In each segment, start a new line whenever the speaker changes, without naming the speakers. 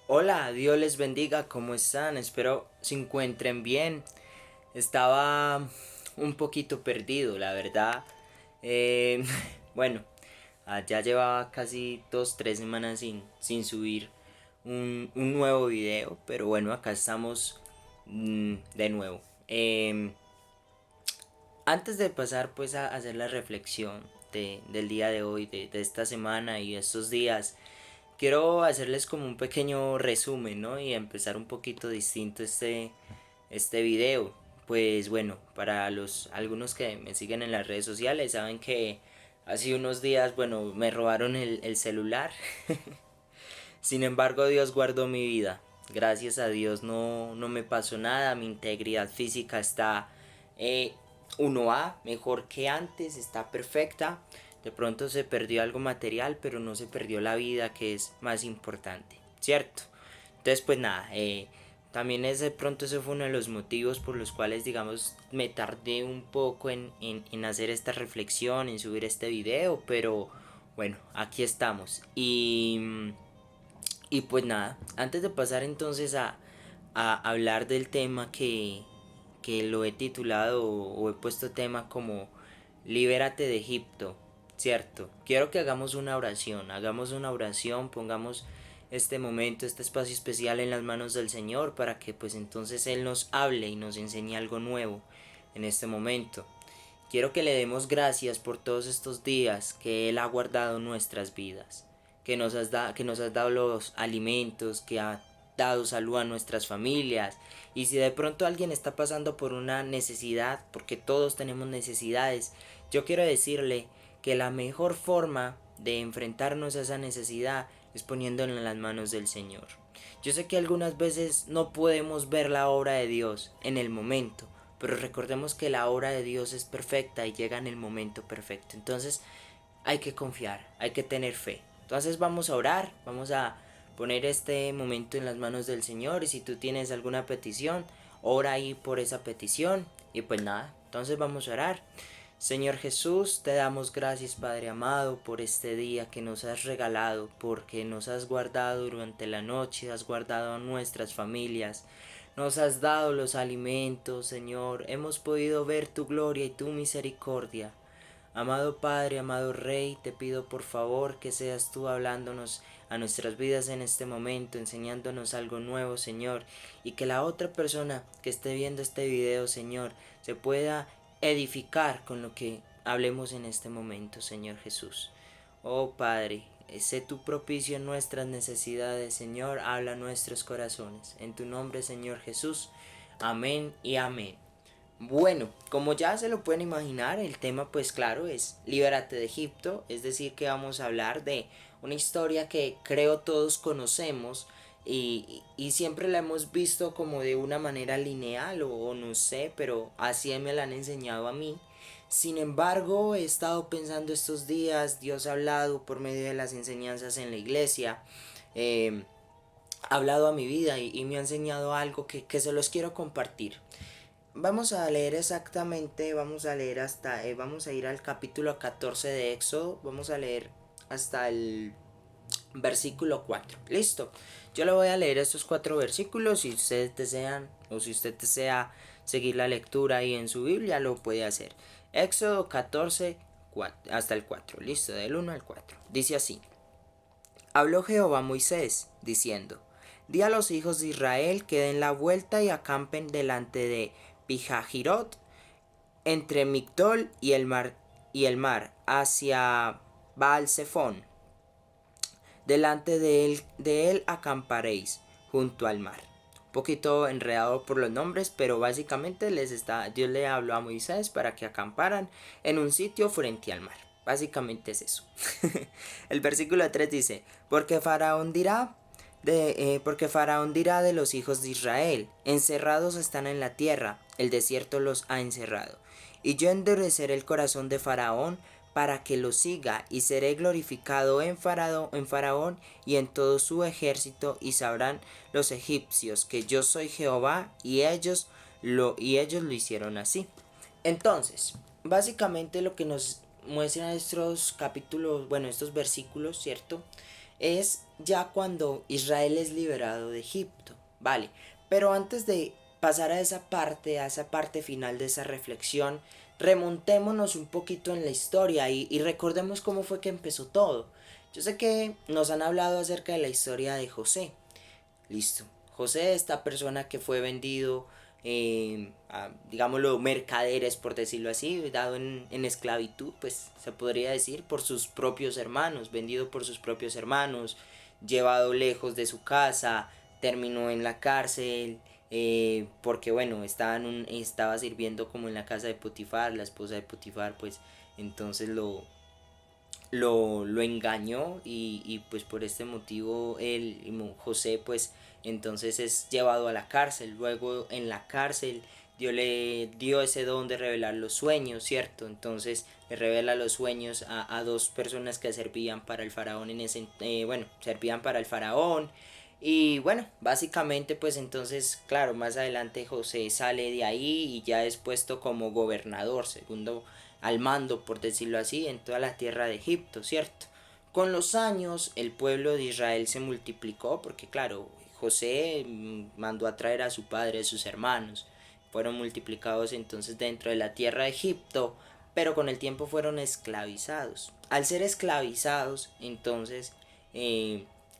Hola, Dios les bendiga, ¿cómo están? Espero se encuentren bien. Estaba un poquito perdido, la verdad. Eh, bueno, ya llevaba casi 2, 3 semanas sin subir un nuevo video, pero bueno, acá estamos de nuevo. Antes de pasar pues a hacer la reflexión del día de hoy, de esta semana y estos días, quiero hacerles como un pequeño resumen, ¿no? Y empezar un poquito distinto este video. Pues bueno, para algunos que me siguen en las redes sociales, saben que hace unos días, bueno, me robaron el celular. Sin embargo, Dios guardó mi vida. Gracias a Dios no me pasó nada. Mi integridad física está eh, 1A, mejor que antes, está perfecta. De pronto se perdió algo material, pero no se perdió la vida, que es más importante, ¿cierto? Entonces, pues nada, también de pronto ese fue uno de los motivos por los cuales, digamos, me tardé un poco en hacer esta reflexión, en subir este video, pero bueno, aquí estamos. Y pues nada, antes de pasar entonces a hablar del tema que lo he titulado o he puesto tema como Libérate de Egipto, ¿cierto? Quiero que hagamos una oración, pongamos este momento, este espacio especial en las manos del Señor para que pues entonces Él nos hable y nos enseñe algo nuevo en este momento. Quiero que le demos gracias por todos estos días que Él ha guardado nuestras vidas, que nos has dado los alimentos, que ha dado salud a nuestras familias. Y si de pronto alguien está pasando por una necesidad, porque todos tenemos necesidades, yo quiero decirle que la mejor forma de enfrentarnos a esa necesidad es poniéndola en las manos del Señor. Yo sé que algunas veces no podemos ver la obra de Dios en el momento, pero recordemos que la obra de Dios es perfecta y llega en el momento perfecto. Entonces hay que confiar, hay que tener fe. Entonces vamos a orar, vamos a poner este momento en las manos del Señor y si tú tienes alguna petición, ora ahí por esa petición y pues nada, entonces vamos a orar. Señor Jesús, te damos gracias, Padre amado, por este día que nos has regalado, porque nos has guardado durante la noche, has guardado a nuestras familias, nos has dado los alimentos, Señor, hemos podido ver tu gloria y tu misericordia. Amado Padre, amado Rey, te pido por favor que seas tú hablándonos a nuestras vidas en este momento, enseñándonos algo nuevo, Señor, y que la otra persona que esté viendo este video, Señor, se pueda edificar con lo que hablemos en este momento, Señor Jesús. Oh Padre, sé tu propicio en nuestras necesidades, Señor, habla a nuestros corazones. En tu nombre, Señor Jesús. Amén y amén. Bueno, como ya se lo pueden imaginar, el tema pues claro es Libérate de Egipto, es decir que vamos a hablar de una historia que creo todos conocemos y siempre la hemos visto como de una manera lineal o no sé, pero así me la han enseñado a mí. Sin embargo, he estado pensando estos días, Dios ha hablado por medio de las enseñanzas en la iglesia, eh, ha hablado a mi vida y me ha enseñado algo que se los quiero compartir. Vamos a leer exactamente, vamos a leer hasta, vamos a ir al capítulo 14 de Éxodo, vamos a leer hasta el versículo 4. Listo. Yo le voy a leer estos 4 versículos. Si ustedes desean o si usted desea seguir la lectura ahí en su Biblia, lo puede hacer. Éxodo 14, hasta el 4. Listo, del 1 al 4. Dice así. Habló Jehová a Moisés, diciendo, Di a los hijos de Israel que den la vuelta y acampen delante de Pijajirot, entre Migdol y el mar hacia Baal-Zephón. Delante de él acamparéis, junto al mar. Un poquito enredado por los nombres, pero básicamente Dios le habló a Moisés para que acamparan en un sitio frente al mar. Básicamente es eso. El versículo 3 dice, porque Faraón dirá de los hijos de Israel, encerrados están en la tierra, el desierto los ha encerrado. Y yo endureceré el corazón de Faraón para que lo siga, y seré glorificado en Faraón y en todo su ejército, y sabrán los egipcios que yo soy Jehová, y ellos lo hicieron así. Entonces, básicamente lo que nos muestran estos capítulos, bueno, estos versículos, ¿cierto? es ya cuando Israel es liberado de Egipto, ¿vale? Pero antes de pasar a esa parte final de esa reflexión, remontémonos un poquito en la historia y recordemos cómo fue que empezó todo. Yo sé que nos han hablado acerca de la historia de José. Listo. José, esta persona que fue vendido, a, digámoslo, mercaderes, por decirlo así, dado en esclavitud, pues se podría decir, por sus propios hermanos, vendido por sus propios hermanos, llevado lejos de su casa, terminó en la cárcel, porque bueno, estaba sirviendo como en la casa de Potifar, la esposa de Potifar, pues entonces lo engañó y pues por este motivo José pues entonces es llevado a la cárcel. Luego en la cárcel Dios le dio ese don de revelar los sueños, ¿cierto? Entonces le revela los sueños a dos personas que servían para el faraón servían para el faraón. Y bueno, básicamente pues entonces, claro, más adelante José sale de ahí y ya es puesto como gobernador, segundo al mando, por decirlo así, en toda la tierra de Egipto, ¿cierto? Con los años el pueblo de Israel se multiplicó porque claro, José mandó a traer a su padre, a sus hermanos, fueron multiplicados entonces dentro de la tierra de Egipto, pero con el tiempo fueron esclavizados. Al ser esclavizados, entonces,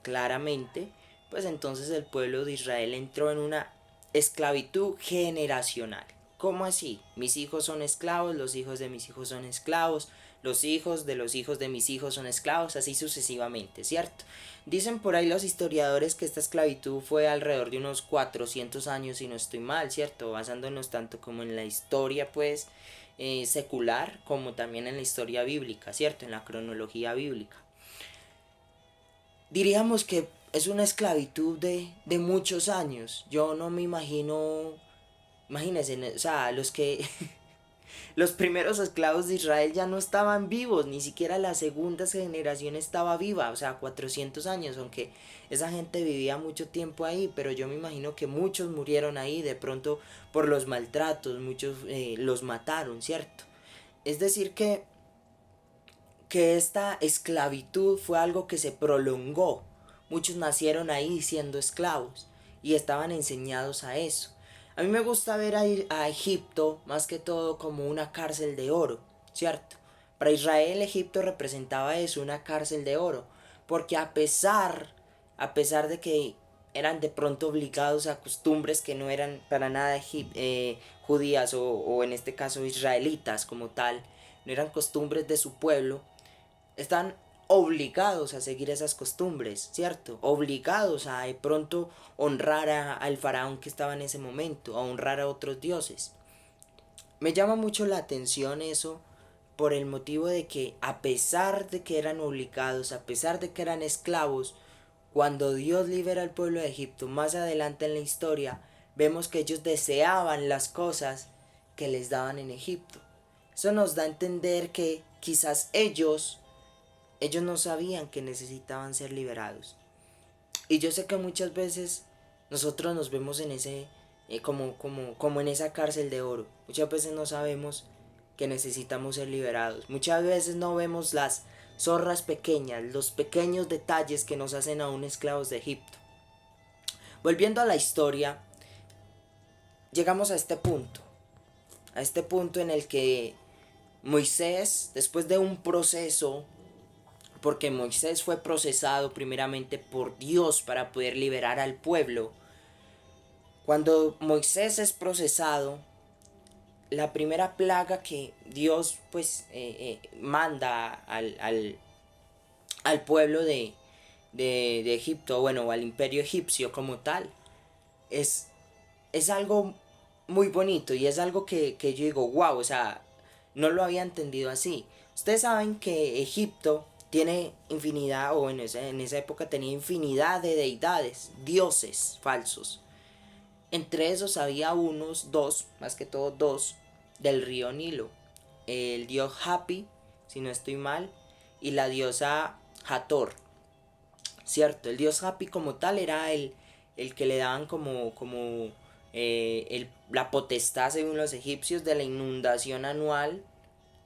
claramente, pues entonces el pueblo de Israel entró en una esclavitud generacional. ¿Cómo así? Mis hijos son esclavos, los hijos de mis hijos son esclavos, los hijos de los hijos de mis hijos son esclavos, así sucesivamente, ¿cierto? Dicen por ahí los historiadores que esta esclavitud fue alrededor de unos 400 años, si no estoy mal, ¿cierto? Basándonos tanto como en la historia, pues, secular, como también en la historia bíblica, ¿cierto? En la cronología bíblica. Diríamos que es una esclavitud de muchos años. Yo no me imagino, imagínense, o sea, los que los primeros esclavos de Israel ya no estaban vivos, ni siquiera la segunda generación estaba viva, o sea, 400 años, aunque esa gente vivía mucho tiempo ahí, pero yo me imagino que muchos murieron ahí, de pronto por los maltratos, muchos los mataron, ¿cierto? Es decir, que esta esclavitud fue algo que se prolongó. Muchos nacieron ahí siendo esclavos y estaban enseñados a eso. A mí me gusta ver a Egipto más que todo como una cárcel de oro, ¿cierto? Para Israel Egipto representaba eso, una cárcel de oro, porque a pesar de que eran de pronto obligados a costumbres que no eran para nada judías o en este caso israelitas como tal, no eran costumbres de su pueblo, están obligados a seguir esas costumbres, ¿cierto? Obligados a de pronto honrar al faraón que estaba en ese momento, a honrar a otros dioses. Me llama mucho la atención eso por el motivo de que a pesar de que eran obligados, a pesar de que eran esclavos, cuando Dios libera al pueblo de Egipto más adelante en la historia, vemos que ellos deseaban las cosas que les daban en Egipto. Eso nos da a entender que quizás ellos no sabían que necesitaban ser liberados. Y yo sé que muchas veces nosotros nos vemos en como en esa cárcel de oro. Muchas veces no sabemos que necesitamos ser liberados. Muchas veces no vemos las zorras pequeñas, los pequeños detalles que nos hacen aún esclavos de Egipto. Volviendo a la historia, llegamos a este punto en el que Moisés, después de un proceso, porque Moisés fue procesado primeramente por Dios para poder liberar al pueblo. Cuando Moisés es procesado, la primera plaga que Dios pues manda al pueblo de Egipto, bueno, al imperio egipcio como tal, es, es algo muy bonito y es algo que yo digo, wow, o sea, no lo había entendido así. Ustedes saben que Egipto tiene infinidad, o en esa época tenía infinidad de deidades, dioses falsos. Entre esos había dos, más que todo dos, del río Nilo. El dios Hapi, si no estoy mal, y la diosa Hathor. Cierto, el dios Hapi como tal era el que le daban la potestad según los egipcios de la inundación anual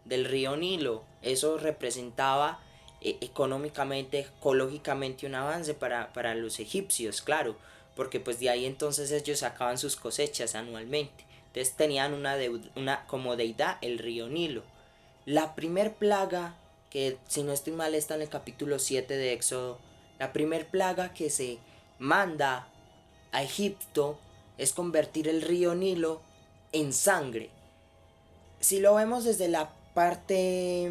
del río Nilo. Eso representaba económicamente, ecológicamente un avance para los egipcios, claro, porque pues de ahí entonces ellos sacaban sus cosechas anualmente. Entonces tenían una como deidad el río Nilo. La primer plaga, que si no estoy mal está en el capítulo 7 de Éxodo, la primer plaga que se manda a Egipto es convertir el río Nilo en sangre. Si lo vemos desde la parte,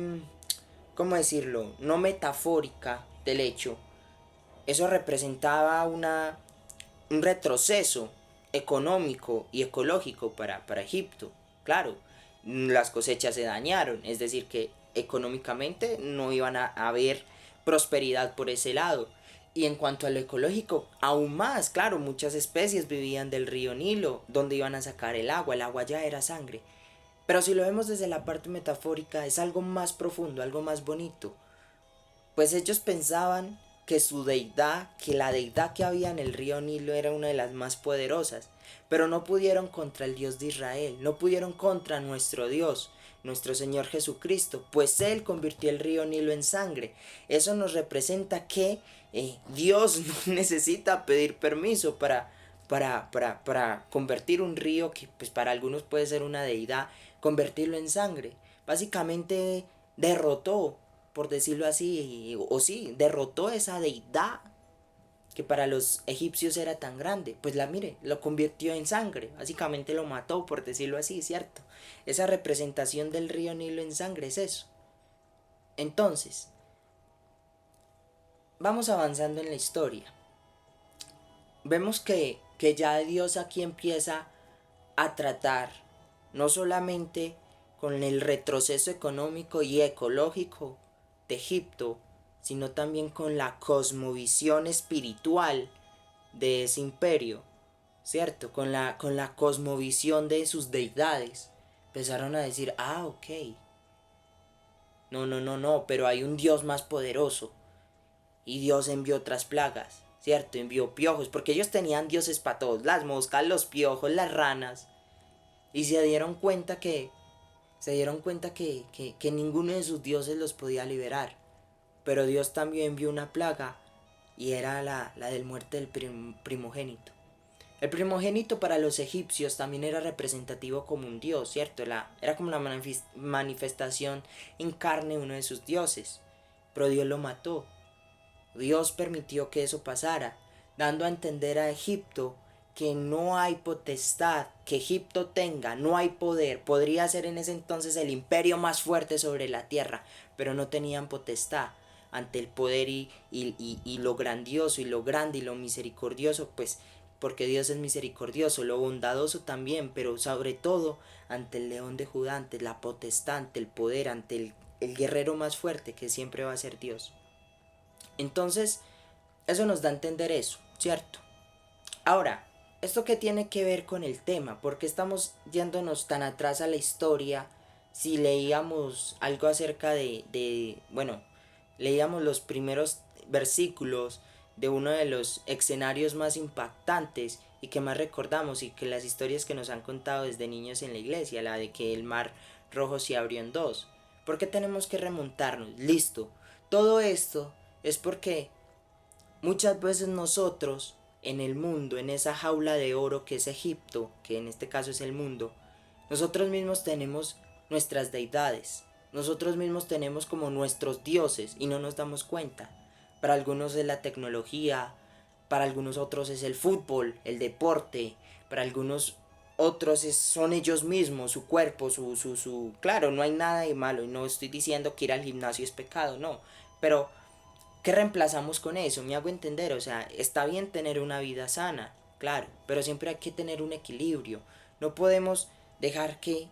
¿cómo decirlo?, no metafórica del hecho, eso representaba un retroceso económico y ecológico para Egipto. Claro, las cosechas se dañaron, es decir, que económicamente no iban a haber prosperidad por ese lado. Y en cuanto a lo ecológico, aún más, claro, muchas especies vivían del río Nilo, donde iban a sacar el agua ya era sangre. Pero si lo vemos desde la parte metafórica, es algo más profundo, algo más bonito. Pues ellos pensaban que su deidad, que la deidad que había en el río Nilo era una de las más poderosas, pero no pudieron contra el Dios de Israel, no pudieron contra nuestro Dios, nuestro Señor Jesucristo, pues Él convirtió el río Nilo en sangre. Eso nos representa que Dios no necesita pedir permiso para convertir un río que pues para algunos puede ser una deidad, convertirlo en sangre. Básicamente derrotó, por decirlo así, o sí, derrotó esa deidad que para los egipcios era tan grande. Pues mire, lo convirtió en sangre, básicamente lo mató, por decirlo así, ¿cierto? Esa representación del río Nilo en sangre es eso. Entonces, vamos avanzando en la historia. Vemos que ya Dios aquí empieza a tratar no solamente con el retroceso económico y ecológico de Egipto, sino también con la cosmovisión espiritual de ese imperio, ¿cierto? Con la cosmovisión de sus deidades. Empezaron a decir, ok, no, pero hay un Dios más poderoso. Y Dios envió otras plagas, ¿cierto? Envió piojos, porque ellos tenían dioses para todos, las moscas, los piojos, las ranas. Y se dieron cuenta que ninguno de sus dioses los podía liberar. Pero Dios también envió una plaga y era la del muerte del primogénito. El primogénito para los egipcios también era representativo como un dios, ¿cierto? Era como una manifestación en carne uno de sus dioses. Pero Dios lo mató. Dios permitió que eso pasara, dando a entender a Egipto que no hay potestad que Egipto tenga, no hay poder. Podría ser en ese entonces el imperio más fuerte sobre la tierra, pero no tenían potestad ante el poder y lo grandioso y lo grande y lo misericordioso, pues porque Dios es misericordioso, lo bondadoso también, pero sobre todo ante el león de Judá, ante la potestad, ante el poder, ante el guerrero más fuerte que siempre va a ser Dios. Entonces, eso nos da a entender eso, ¿cierto? Ahora, ¿esto qué tiene que ver con el tema? ¿Por qué estamos yéndonos tan atrás a la historia si leíamos algo acerca bueno, leíamos los primeros versículos de uno de los escenarios más impactantes y que más recordamos y que las historias que nos han contado desde niños en la iglesia, la de que el mar rojo se abrió en dos? ¿Por qué tenemos que remontarnos? Listo. Todo esto es porque muchas veces nosotros en el mundo, en esa jaula de oro que es Egipto, que en este caso es el mundo, nosotros mismos tenemos nuestras deidades, nosotros mismos tenemos como nuestros dioses y no nos damos cuenta. Para algunos es la tecnología, para algunos otros es el fútbol, el deporte, para algunos otros son ellos mismos, su cuerpo, Claro, no hay nada de malo y no estoy diciendo que ir al gimnasio es pecado, no, pero ¿qué reemplazamos con eso? Me hago entender, o sea, está bien tener una vida sana, claro, pero siempre hay que tener un equilibrio. No podemos dejar que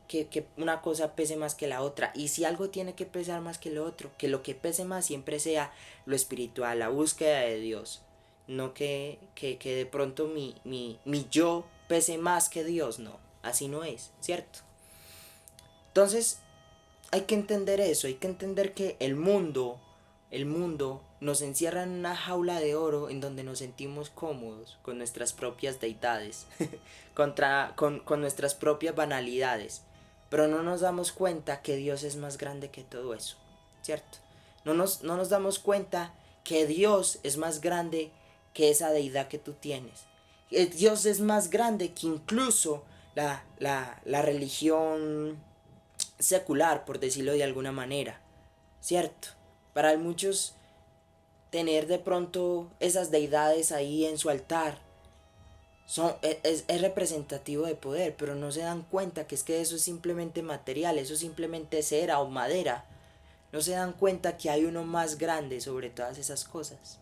una cosa pese más que la otra. Y si algo tiene que pesar más que lo otro, que lo que pese más siempre sea lo espiritual, la búsqueda de Dios. No que de pronto mi yo pese más que Dios, no. Así no es, ¿cierto? Entonces, hay que entender eso, hay que entender que el mundo nos encierra en una jaula de oro en donde nos sentimos cómodos con nuestras propias deidades, con nuestras propias banalidades, pero no nos damos cuenta que Dios es más grande que todo eso, ¿cierto? No nos damos cuenta que Dios es más grande que esa deidad que tú tienes. Dios es más grande que incluso la religión secular, por decirlo de alguna manera. ¿Cierto? Para muchos tener de pronto esas deidades ahí en su altar es representativo de poder, pero no se dan cuenta que es que eso es simplemente material, eso es simplemente cera o madera. No se dan cuenta que hay uno más grande sobre todas esas cosas.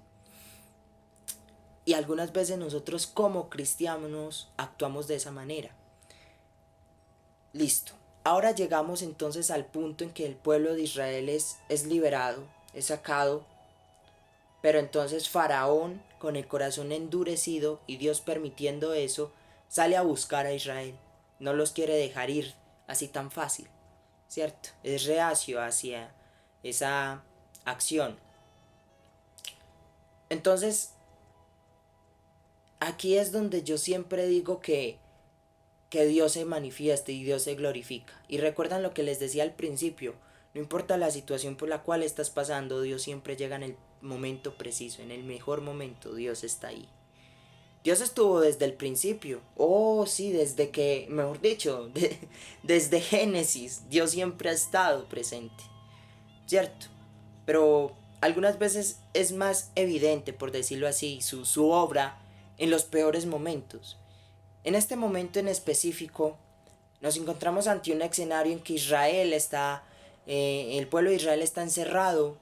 Y algunas veces nosotros como cristianos actuamos de esa manera. Listo. Ahora llegamos entonces al punto en que el pueblo de Israel es liberado, es sacado. Pero entonces Faraón, con el corazón endurecido y Dios permitiendo eso, sale a buscar a Israel. No los quiere dejar ir así tan fácil, ¿cierto? Es reacio hacia esa acción. Entonces, aquí es donde yo siempre digo que Dios se manifiesta y Dios se glorifica. Y recuerdan lo que les decía al principio, no importa la situación por la cual estás pasando, Dios siempre llega en el momento preciso, en el mejor momento, Dios está ahí. Dios estuvo desde el principio. Oh, sí, desde que, mejor dicho, desde Génesis, Dios siempre ha estado presente, ¿cierto? Pero algunas veces es más evidente, por decirlo así, su obra en los peores momentos. En este momento en específico, nos encontramos ante un escenario en que el pueblo de Israel está encerrado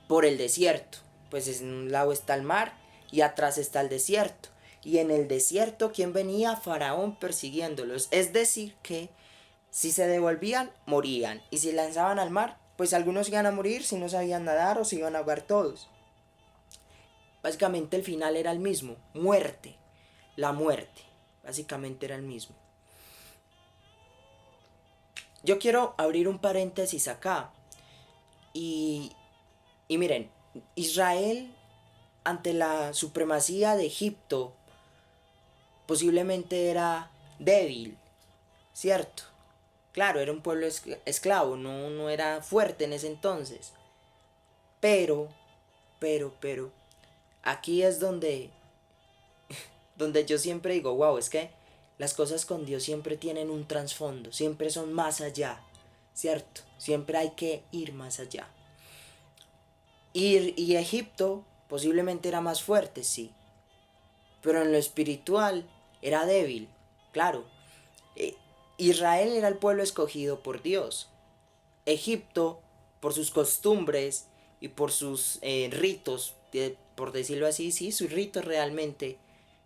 por el desierto. Pues en un lado está el mar y atrás está el desierto. Y en el desierto, ¿quién venía? Faraón persiguiéndolos. Es decir, que si se devolvían, morían. Y si lanzaban al mar, pues algunos iban a morir si no sabían nadar o se iban a ahogar todos. Básicamente el final era el mismo, muerte. La muerte, básicamente era el mismo. Yo quiero abrir un paréntesis acá. Y, y miren, Israel ante la supremacía de Egipto posiblemente era débil, ¿cierto? Claro, era un pueblo esclavo, no era fuerte en ese entonces. Pero, pero, aquí es donde yo siempre digo, wow, es que las cosas con Dios siempre tienen un trasfondo, siempre son más allá, ¿cierto? Siempre hay que ir más allá. Y Egipto posiblemente era más fuerte, sí, pero en lo espiritual era débil, claro. Eh, Israel era el pueblo escogido por Dios. Egipto, por sus costumbres y por sus ritos, por decirlo así, sí, sus ritos realmente,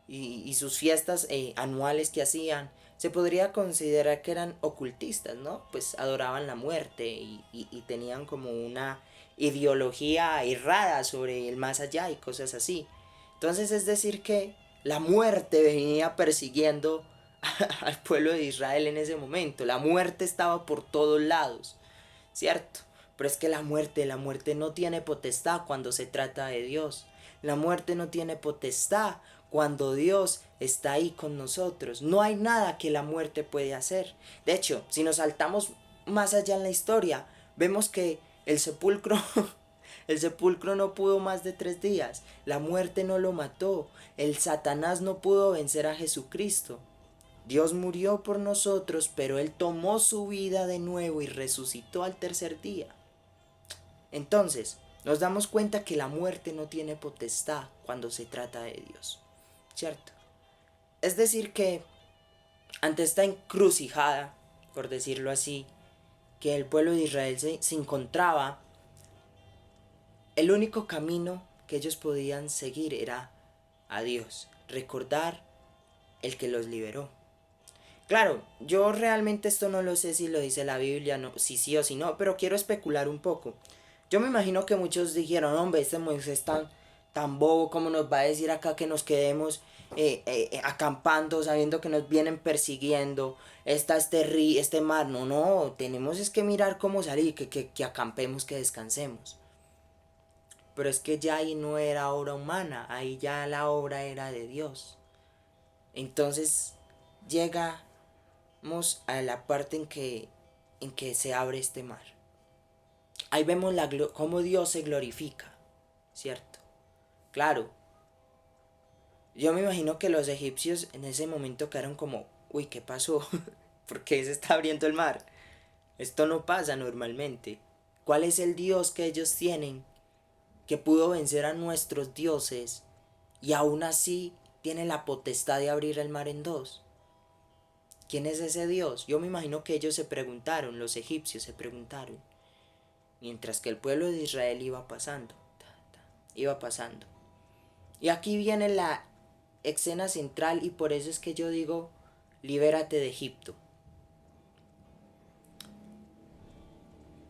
y sus fiestas anuales que hacían, se podría considerar que eran ocultistas, ¿no? Pues adoraban la muerte y tenían como una ideología errada sobre el más allá y cosas así. Entonces es decir que la muerte venía persiguiendo al pueblo de Israel en ese momento. La muerte estaba por todos lados, ¿cierto? Pero es que la muerte no tiene potestad cuando se trata de Dios. La muerte no tiene potestad cuando Dios está ahí con nosotros. No hay nada que la muerte puede hacer. De hecho, si nos saltamos más allá en la historia, vemos que el sepulcro el sepulcro no pudo más de 3 días. La muerte no lo mató. El Satanás no pudo vencer a Jesucristo. Dios murió por nosotros, pero Él tomó su vida de nuevo y resucitó al tercer día. Entonces, nos damos cuenta que la muerte no tiene potestad cuando se trata de Dios, ¿cierto? Es decir que ante esta encrucijada, por decirlo así, que el pueblo de Israel se encontraba, el único camino que ellos podían seguir era a Dios, recordar el que los liberó. Claro, yo realmente esto no lo sé si lo dice la Biblia, no, si sí o si no, pero quiero especular un poco. Yo me imagino que muchos dijeron, hombre, este Moisés tan bobo, ¿cómo nos va a decir acá que nos quedemos acampando sabiendo que nos vienen persiguiendo? Está este mar, no, tenemos es que mirar cómo salir, que acampemos, que descansemos. Pero es que ya ahí no era obra humana, ahí ya la obra era de Dios. Entonces llegamos a la parte en que se abre este mar. Ahí vemos cómo Dios se glorifica, ¿cierto? Claro, yo me imagino que los egipcios en ese momento quedaron como, uy, ¿qué pasó? ¿Por qué se está abriendo el mar? Esto no pasa normalmente. ¿Cuál es el Dios que ellos tienen que pudo vencer a nuestros dioses y aún así tiene la potestad de abrir el mar en dos? ¿Quién es ese Dios? Yo me imagino que ellos se preguntaron, los egipcios se preguntaron, mientras que el pueblo de Israel iba pasando, iba pasando. Y aquí viene la escena central y por eso es que yo digo, libérate de Egipto.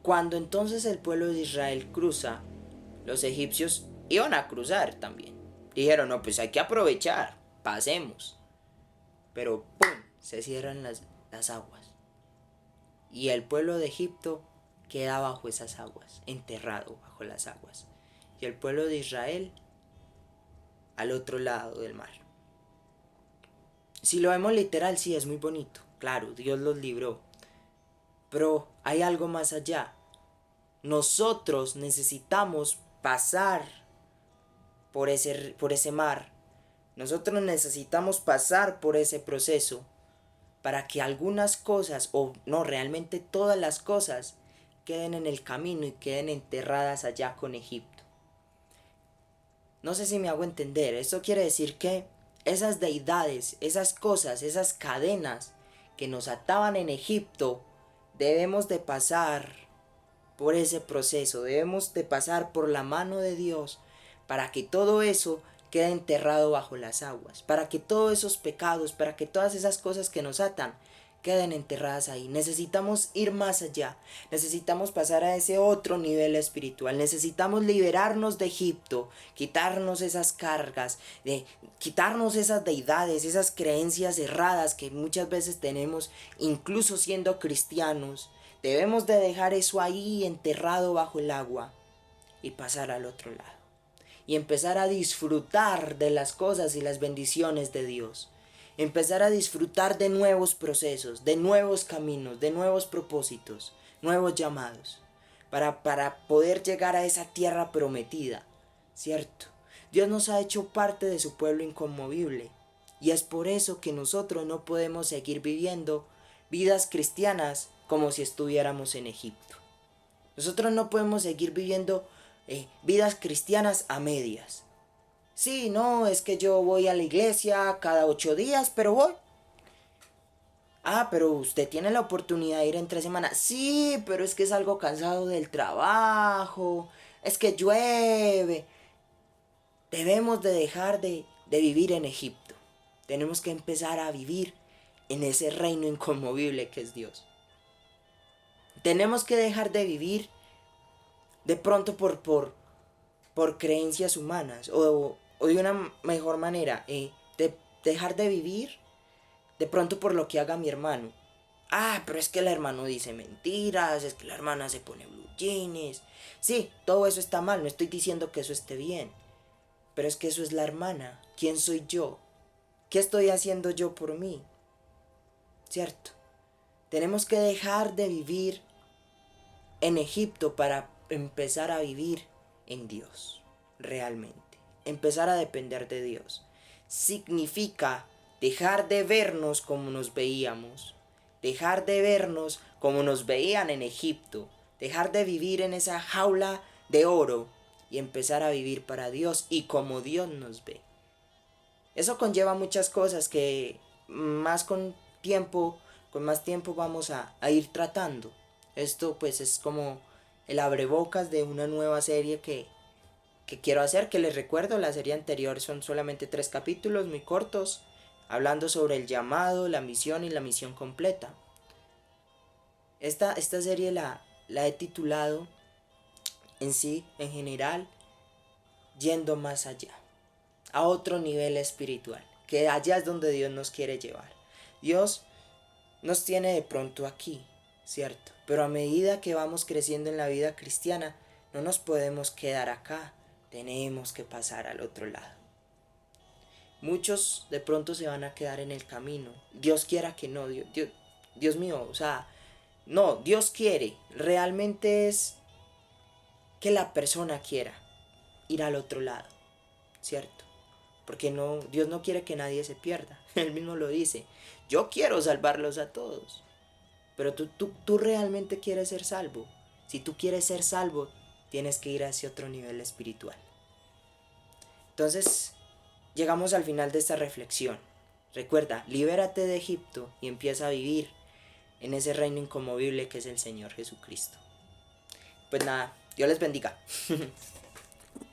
Cuando entonces el pueblo de Israel cruza, los egipcios iban a cruzar también. Dijeron, no, pues hay que aprovechar, pasemos. Pero ¡pum! Se cierran las aguas. Y el pueblo de Egipto queda bajo esas aguas, enterrado bajo las aguas. Y el pueblo de Israel al otro lado del mar. Si lo vemos literal, sí, es muy bonito. Claro, Dios los libró. Pero hay algo más allá. Nosotros necesitamos pasar por ese mar. Nosotros necesitamos pasar por ese proceso para que algunas cosas, o no, realmente todas las cosas, queden en el camino y queden enterradas allá con Egipto. No sé si me hago entender. Esto quiere decir que esas deidades, esas cosas, esas cadenas que nos ataban en Egipto, debemos de pasar por ese proceso, debemos de pasar por la mano de Dios para que todo eso quede enterrado bajo las aguas, para que todos esos pecados, para que todas esas cosas que nos atan queden enterradas ahí. Necesitamos ir más allá, necesitamos pasar a ese otro nivel espiritual, necesitamos liberarnos de Egipto, quitarnos esas cargas, quitarnos esas deidades, esas creencias erradas que muchas veces tenemos, incluso siendo cristianos. Debemos de dejar eso ahí enterrado bajo el agua y pasar al otro lado. Y empezar a disfrutar de las cosas y las bendiciones de Dios. Empezar a disfrutar de nuevos procesos, de nuevos caminos, de nuevos propósitos, nuevos llamados. Para poder llegar a esa tierra prometida, ¿cierto? Dios nos ha hecho parte de su pueblo inconmovible. Y es por eso que nosotros no podemos seguir viviendo vidas cristianas como si estuviéramos en Egipto. Nosotros no podemos seguir viviendo vidas cristianas a medias. Sí, no, es que yo voy a la iglesia cada 8 días, pero voy. Ah, pero usted tiene la oportunidad de ir en 3 semanas. Sí, pero es que es algo cansado del trabajo. Es que llueve. Debemos de dejar de vivir en Egipto. Tenemos que empezar a vivir en ese reino inconmovible que es Dios. Tenemos que dejar de vivir de pronto por creencias humanas o de una mejor manera, de dejar de vivir de pronto por lo que haga mi hermano. Ah, pero es que el hermano dice mentiras, es que la hermana se pone blue jeans. Sí, todo eso está mal, no estoy diciendo que eso esté bien, pero es que eso es la hermana. ¿Quién soy yo? ¿Qué estoy haciendo yo por mí? ¿Cierto? Tenemos que dejar de vivir en Egipto para empezar a vivir en Dios, realmente. Empezar a depender de Dios. Significa dejar de vernos como nos veíamos, dejar de vernos como nos veían en Egipto, dejar de vivir en esa jaula de oro y empezar a vivir para Dios y como Dios nos ve. Eso conlleva muchas cosas que más con más tiempo vamos a ir tratando. Esto pues es como el abrebocas de una nueva serie que quiero hacer, que les recuerdo, la serie anterior son solamente 3 capítulos muy cortos, hablando sobre el llamado, la misión y la misión completa. Esta serie la he titulado en sí, en general, yendo más allá, a otro nivel espiritual, que allá es donde Dios nos quiere llevar. Dios nos tiene de pronto aquí, ¿cierto? Pero a medida que vamos creciendo en la vida cristiana, no nos podemos quedar acá, tenemos que pasar al otro lado. Muchos de pronto se van a quedar en el camino. Dios quiera que no, Dios mío, o sea, no, Dios quiere, realmente es que la persona quiera ir al otro lado, ¿cierto? Porque no, Dios no quiere que nadie se pierda. Él mismo lo dice. Yo quiero salvarlos a todos. Pero tú realmente quieres ser salvo. Si tú quieres ser salvo, tienes que ir a ese otro nivel espiritual. Entonces, llegamos al final de esta reflexión. Recuerda, libérate de Egipto y empieza a vivir en ese reino inconmovible que es el Señor Jesucristo. Pues nada, Dios les bendiga.